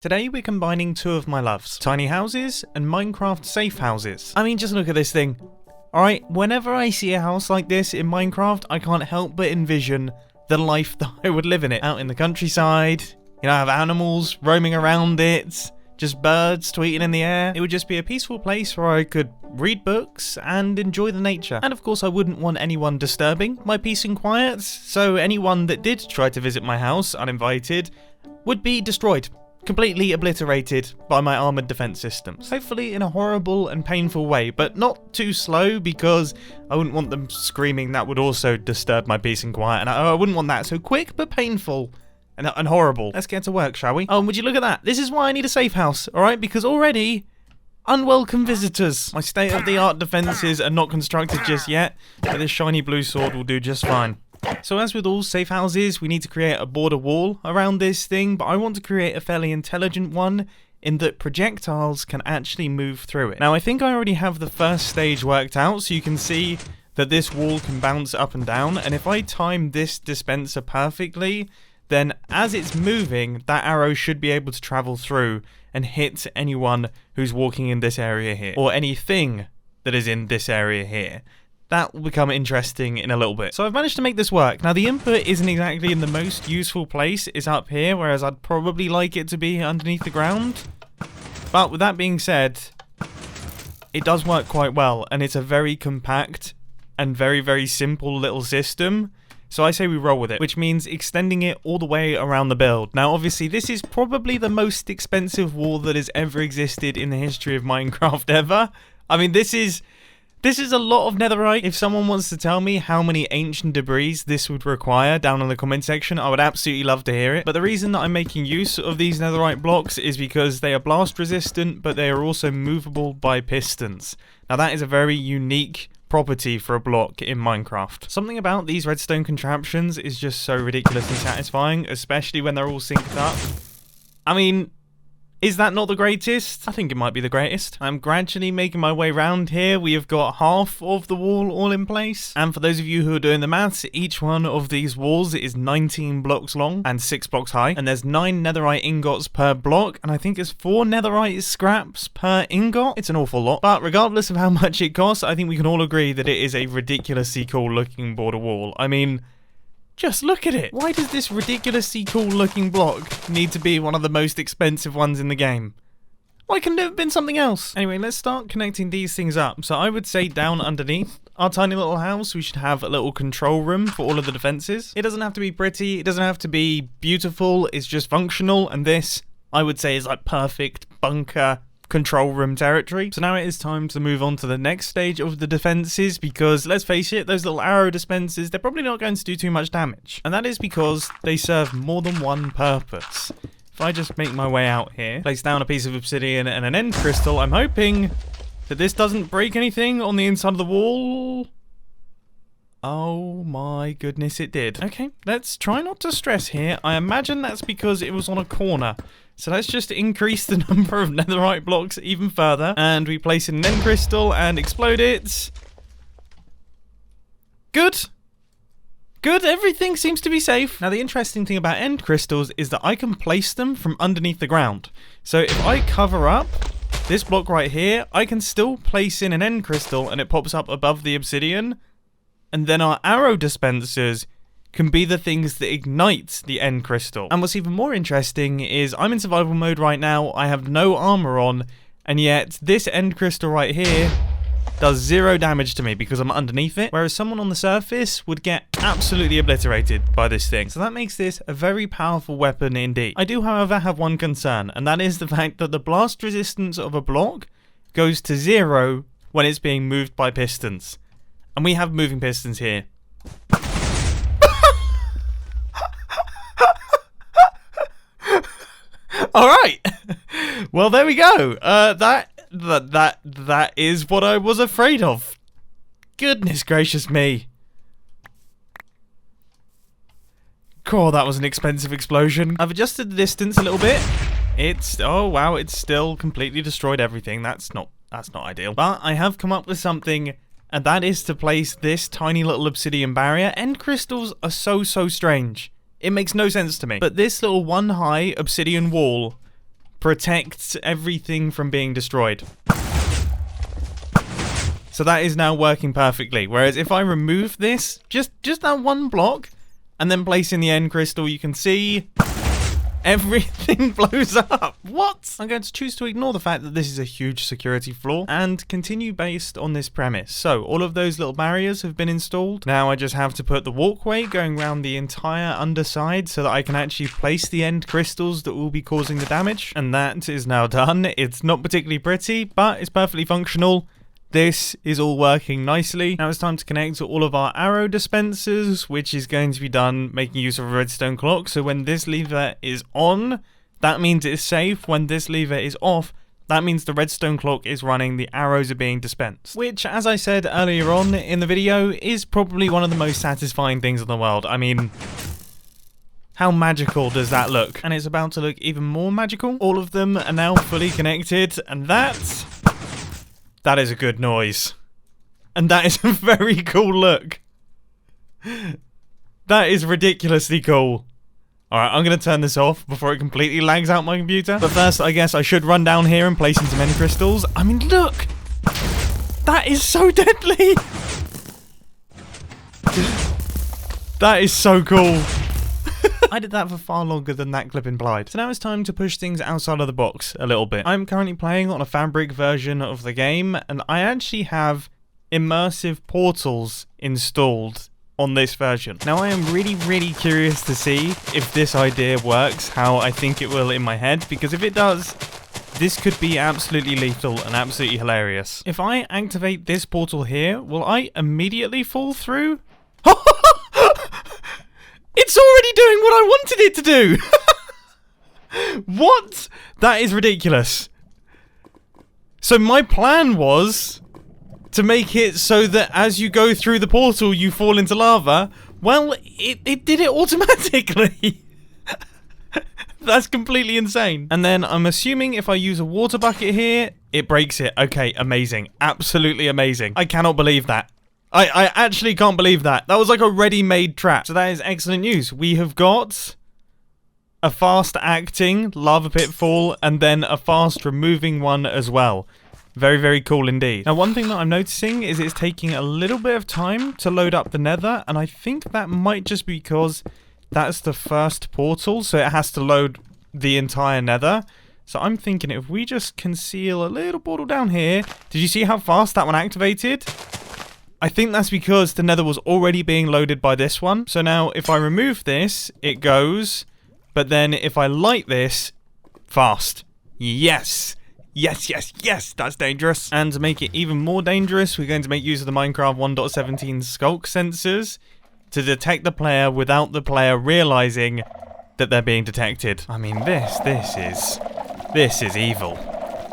Today we're combining two of my loves, tiny houses and Minecraft safe houses. I mean, just look at this thing. Alright, whenever I see a house like this in Minecraft, I can't help but envision the life that I would live in it. Out in the countryside, you know, have animals roaming around it, just birds tweeting in the air. It would just be a peaceful place where I could read books and enjoy the nature. And of course I wouldn't want anyone disturbing my peace and quiet, so anyone that did try to visit my house uninvited would be destroyed. Completely obliterated by my armoured defence systems. Hopefully in a horrible and painful way, but not too slow because I wouldn't want them screaming. That would also disturb my peace and quiet, and I wouldn't want that. So quick but painful and horrible. Let's get to work, shall we? Oh, and would you look at that? This is why I need a safe house, alright? Because already, unwelcome visitors. My state-of-the-art defences are not constructed just yet, but this shiny blue sword will do just fine. So as with all safe houses, we need to create a border wall around this thing, but I want to create a fairly intelligent one in that projectiles can actually move through it. Now I think I already have the first stage worked out, so you can see that this wall can bounce up and down, and if I time this dispenser perfectly, then as it's moving, that arrow should be able to travel through and hit anyone who's walking in this area here, or anything that is in this area here. That will become interesting in a little bit. So I've managed to make this work. Now the input isn't exactly in the most useful place, it's up here, whereas I'd probably like it to be underneath the ground. But with that being said, it does work quite well, and it's a very compact and very simple little system. So I say we roll with it, which means extending it all the way around the build. Now obviously this is probably the most expensive wall that has ever existed in the history of Minecraft ever. I mean, this is a lot of netherite. If someone wants to tell me how many ancient debris this would require down in the comment section, I would absolutely love to hear it. But the reason that I'm making use of these netherite blocks is because they are blast resistant, but they are also movable by pistons. Now that is a very unique property for a block in Minecraft. Something about these redstone contraptions is just so ridiculously satisfying, especially when they're all synced up. I mean, is that not the greatest? I think it might be the greatest. I'm gradually making my way around here. We have got half of the wall all in place. And for those of you who are doing the maths, each one of these walls is 19 blocks long and 6 blocks high. And there's 9 netherite ingots per block. And I think it's 4 netherite scraps per ingot. It's an awful lot. But regardless of how much it costs, I think we can all agree that it is a ridiculously cool looking border wall. I mean, just look at it. Why does this ridiculously cool looking block need to be one of the most expensive ones in the game? Why couldn't it have been something else? Anyway, let's start connecting these things up. So I would say down underneath our tiny little house, we should have a little control room for all of the defenses. It doesn't have to be pretty. It doesn't have to be beautiful. It's just functional. And this, I would say, is like perfect bunker control room territory. So now it is time to move on to the next stage of the defenses, because let's face it, those little arrow dispensers, they're probably not going to do too much damage, and that is because they serve more than one purpose. If I just make my way out here, place down a piece of obsidian and an end crystal, I'm hoping that this doesn't break anything on the inside of the wall. Oh my goodness, it did. Okay, let's try not to stress here. I imagine that's because it was on a corner. So let's just increase the number of netherite blocks even further. And we place in an end crystal and explode it. Good. Good, everything seems to be safe. Now the interesting thing about end crystals is that I can place them from underneath the ground. So if I cover up this block right here, I can still place in an end crystal and it pops up above the obsidian. And then our arrow dispensers can be the things that ignite the end crystal. And what's even more interesting is I'm in survival mode right now, I have no armor on, and yet this end crystal right here does 0 damage to me because I'm underneath it, whereas someone on the surface would get absolutely obliterated by this thing. So that makes this a very powerful weapon indeed. I do, however, have one concern, and that is the fact that the blast resistance of a block goes to 0 when it's being moved by pistons. And we have moving pistons here. All right. Well, there we go. That is what I was afraid of. Goodness gracious me. Cool, that was an expensive explosion. I've adjusted the distance a little bit. Oh wow, it's still completely destroyed everything. That's not ideal. But I have come up with something, and that is to place this tiny little obsidian barrier. End crystals are so strange. It makes no sense to me. But this little one high obsidian wall protect everything from being destroyed. So that is now working perfectly. Whereas if I remove this, just that one block, and then place in the end crystal, you can see everything blows up. What? I'm going to choose to ignore the fact that this is a huge security flaw and continue based on this premise. So all of those little barriers have been installed. Now I just have to put the walkway going around the entire underside so that I can actually place the end crystals that will be causing the damage. And that is now done. It's not particularly pretty, but it's perfectly functional. This is all working nicely. Now it's time to connect to all of our arrow dispensers, which is going to be done making use of a redstone clock. So when this lever is on, that means it's safe. When this lever is off, that means the redstone clock is running, the arrows are being dispensed. Which, as I said earlier on in the video, is probably one of the most satisfying things in the world. I mean, how magical does that look? And it's about to look even more magical. All of them are now fully connected, and that is a good noise. And that is a very cool look. That is ridiculously cool. Alright, I'm going to turn this off before it completely lags out my computer. But first, I guess I should run down here and place in some end crystals. I mean, look! That is so deadly! That is so cool. I did that for far longer than that clip implied. So now it's time to push things outside of the box a little bit. I'm currently playing on a fabric version of the game, and I actually have immersive portals installed on this version. Now I am really curious to see if this idea works how I think it will in my head, because if it does, this could be absolutely lethal and absolutely hilarious. If I activate this portal here, will I immediately fall through? It's already doing what I wanted it to do! What? That is ridiculous. So my plan was to make it so that as you go through the portal, you fall into lava. Well, it did it automatically. That's completely insane. And then I'm assuming if I use a water bucket here, it breaks it. Okay, amazing. Absolutely amazing. I cannot believe that. I actually can't believe that. That was like a ready-made trap. So that is excellent news. We have got a fast-acting lava pitfall and then a fast-removing one as well. Very cool indeed. Now, one thing that I'm noticing is it's taking a little bit of time to load up the nether, and I think that might just be because that's the first portal, so it has to load the entire nether. So I'm thinking if we just conceal a little portal down here, did you see how fast that one activated? I think that's because the nether was already being loaded by this one. So now if I remove this, it goes. But then if I light this, fast. Yes. Yes. That's dangerous. And to make it even more dangerous, we're going to make use of the Minecraft 1.17 skulk sensors to detect the player without the player realizing that they're being detected. I mean, this is evil.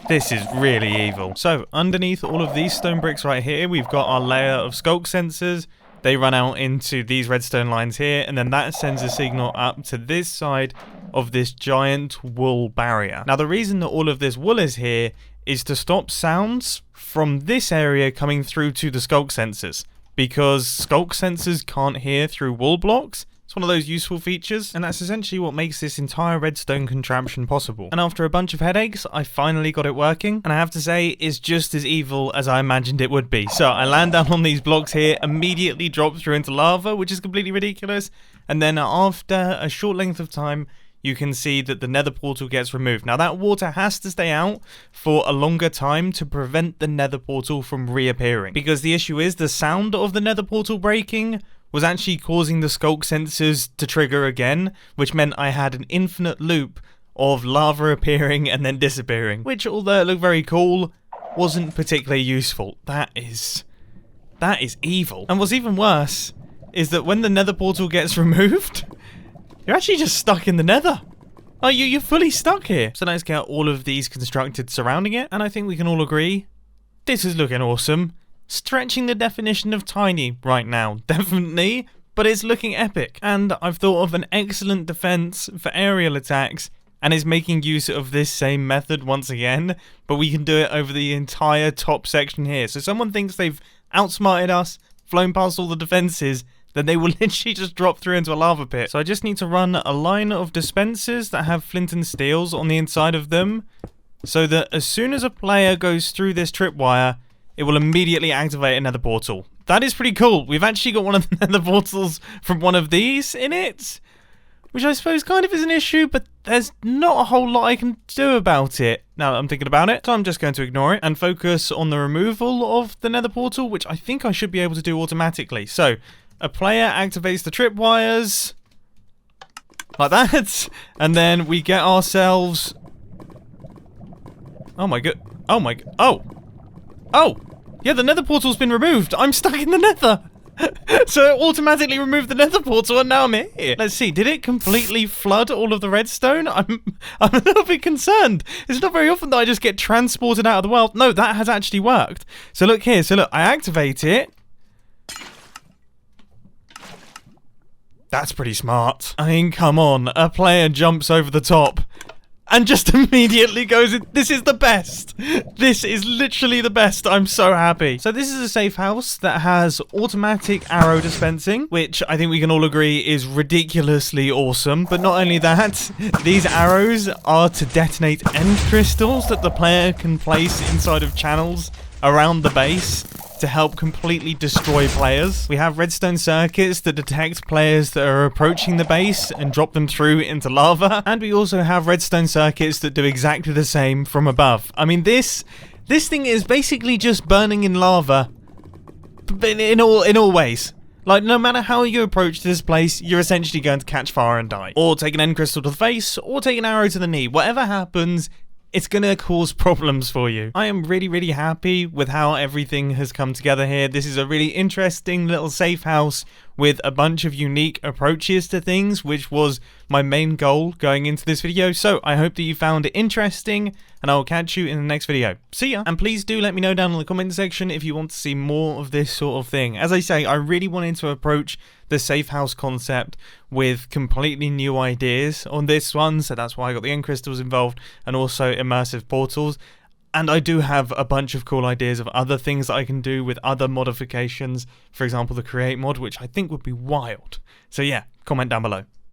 This is really evil. So, underneath all of these stone bricks right here, we've got our layer of skulk sensors. They run out into these redstone lines here, and then that sends a signal up to this side of this giant wool barrier. Now, the reason that all of this wool is here is to stop sounds from this area coming through to the skulk sensors, because skulk sensors can't hear through wool blocks. It's one of those useful features, and that's essentially what makes this entire redstone contraption possible. And after a bunch of headaches, I finally got it working, and I have to say, it's just as evil as I imagined it would be. So I land down on these blocks here, immediately drop through into lava, which is completely ridiculous, and then after a short length of time, you can see that the nether portal gets removed. Now that water has to stay out for a longer time to prevent the nether portal from reappearing, because the issue is the sound of the nether portal breaking was actually causing the skulk sensors to trigger again, which meant I had an infinite loop of lava appearing and then disappearing, which, although it looked very cool, wasn't particularly useful. That is evil. And what's even worse is that when the nether portal gets removed, you're actually just stuck in the nether. Oh, you're fully stuck here. So let's get all of these constructed surrounding it, and I think we can all agree this is looking awesome. Stretching the definition of tiny right now, definitely, but it's looking epic. And I've thought of an excellent defense for aerial attacks, and is making use of this same method once again, but we can do it over the entire top section here. So someone thinks they've outsmarted us, flown past all the defenses, then they will literally just drop through into a lava pit. So I just need to run a line of dispensers that have flint and steels on the inside of them, so that as soon as a player goes through this tripwire, it will immediately activate another portal. That is pretty cool. We've actually got one of the nether portals from one of these in it, which I suppose kind of is an issue, but there's not a whole lot I can do about it now that I'm thinking about it. So I'm just going to ignore it and focus on the removal of the nether portal, which I think I should be able to do automatically. So a player activates the tripwires like that, and then we get ourselves... Oh my god. Oh my god. Oh! Oh! Yeah, the nether portal's been removed. I'm stuck in the nether. So it automatically removed the nether portal and now I'm here. Let's see, did it completely flood all of the redstone? I'm a little bit concerned. It's not very often that I just get transported out of the world. No, that has actually worked. So look here, so look, I activate it. That's pretty smart. I mean, come on, a player jumps over the top and just immediately goes in. This is the best. This is literally the best. I'm so happy. So this is a safe house that has automatic arrow dispensing, which I think we can all agree is ridiculously awesome. But not only that, these arrows are to detonate end crystals that the player can place inside of channels around the base to help completely destroy players. We have redstone circuits that detect players that are approaching the base and drop them through into lava. And we also have redstone circuits that do exactly the same from above. I mean, this thing is basically just burning in lava in all ways. Like, no matter how you approach this place, you're essentially going to catch fire and die. Or take an end crystal to the face, or take an arrow to the knee. Whatever happens, it's going to cause problems for you. I am really, really happy with how everything has come together here. This is a really interesting little safe house with a bunch of unique approaches to things, which was my main goal going into this video. So I hope that you found it interesting, and I will catch you in the next video. See ya! And please do let me know down in the comment section if you want to see more of this sort of thing. As I say, I really wanted to approach the safe house concept with completely new ideas on this one, so that's why I got the end crystals involved and also immersive portals. And I do have a bunch of cool ideas of other things that I can do with other modifications, for example the create mod, which I think would be wild. So yeah, comment down below.